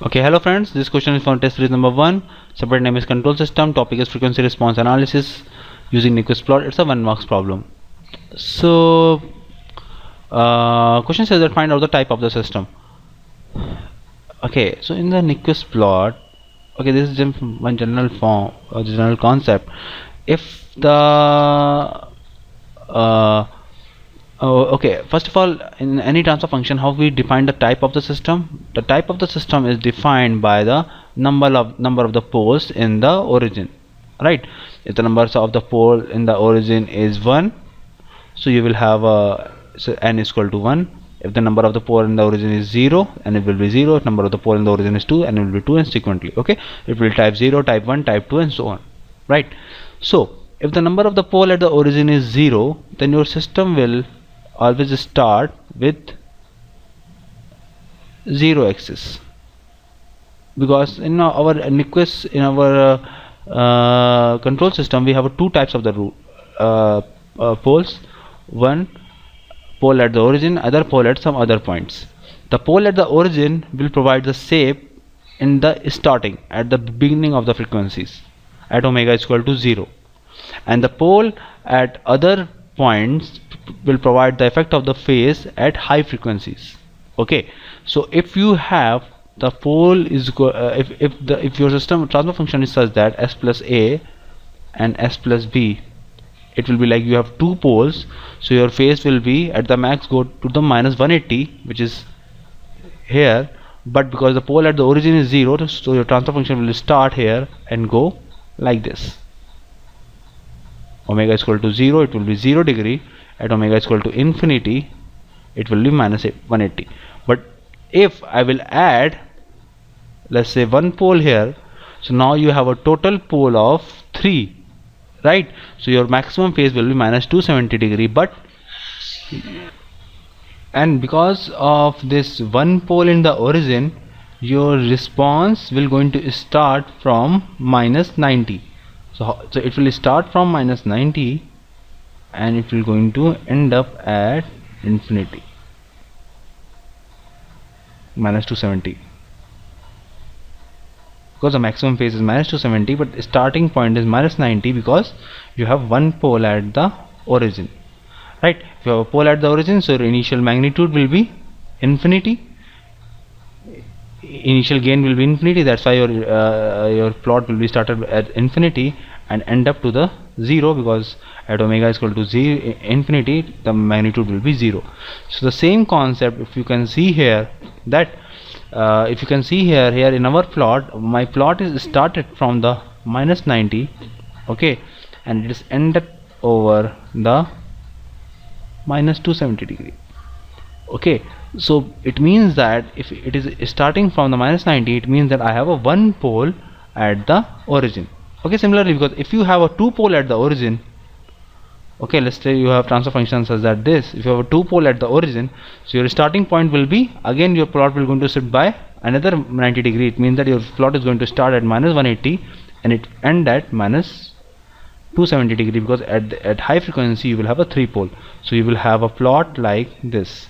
Okay, hello friends. This question is from test series number 1. Subject name is control system. Topic is frequency response analysis using Nyquist plot. It's a 1 marks problem. So, question says that find out the type of the system. Okay, so in the Nyquist plot, okay, this is just one general form or general concept. If the okay, first of all, in any transfer function, how we define the type of the system? The type of the system is defined by the number of the poles in the origin, right? If the numbers of the pole in the origin is 1, so you will have so n is equal to 1. If the number of the pole in the origin is 0, and it will be 0. If number of the pole in the origin is 2, and it will be 2, and sequentially. Okay, it will type 0, type 1, type 2, and so on, right? So if the number of the pole at the origin is 0, then your system will always start with 0 axis, because in our Nyquist, in our control system, we have two types of the poles. One pole at the origin, other pole at some other points. The pole at the origin will provide the shape in the starting, at the beginning of the frequencies, at omega is equal to 0, and the pole at other points will provide the effect of the phase at high frequencies. Okay, so if you have the pole is if your system transfer function is such that s plus a and s plus b, it will be like you have two poles, so your phase will be at the max go to the minus 180, which is here, but because the pole at the origin is 0, so your transfer function will start here and go like this. Omega is equal to 0, it will be 0 degree. At omega is equal to infinity, it will be minus 180. But if I will add, let's say, one pole here, so now you have a total pole of 3, right? So your maximum phase will be minus 270 degree. But and because of this one pole in the origin, your response will going to start from minus 90. So it will start from minus 90 and it will going to end up at infinity, minus 270, because the maximum phase is minus 270, but starting point is minus 90 because you have one pole at the origin, right? If you have a pole at the origin, so your initial magnitude will be infinity, initial gain will be infinity. That's why your plot will be started at infinity and end up to the 0, because at omega is equal to 0 infinity, the magnitude will be 0. So the same concept, if you can see here, that if you can see here in our plot, my plot is started from the minus 90, okay, and it is ended over the minus 270 degree. Okay, so it means that if it is starting from the minus 90, it means that I have a one pole at the origin. Okay, similarly, because if you have a two pole at the origin, okay, let's say you have transfer functions such that this, if you have a two pole at the origin, so your starting point will be, again your plot will going to sit by another 90 degree. It means that your plot is going to start at minus 180 and it end at minus 270 degree, because at high frequency you will have a three pole, so you will have a plot like this.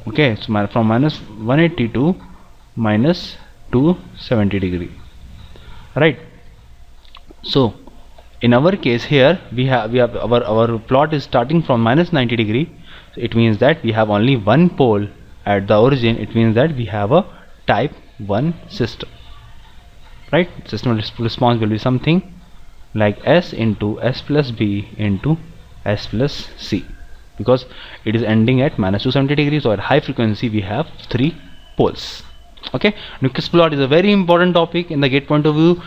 Okay, so from minus 180 to minus 270 degree, right? So in our case here, we have our plot is starting from minus 90 degree. So it means that we have only one pole at the origin. It means that we have a type 1 system, right? System response will be something like s into s plus b into s plus c, because it is ending at minus 270 degrees. So at high frequency we have three poles. Okay, Nyquist plot is a very important topic in the GATE point of view.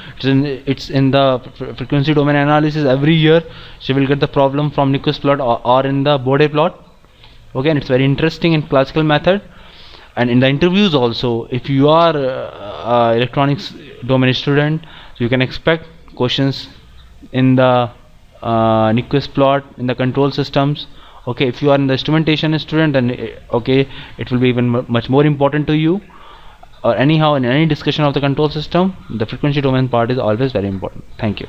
It's in the frequency domain analysis every year. So you will get the problem from Nyquist plot or in the Bode plot. Okay, and it's very interesting in classical method, and in the interviews also. If you are electronics domain student, so you can expect questions in the Nyquist plot, in the control systems. Okay, if you are in the instrumentation student, then okay, it will be even much more important to you. Or anyhow, in any discussion of the control system, the frequency domain part is always very important. Thank you.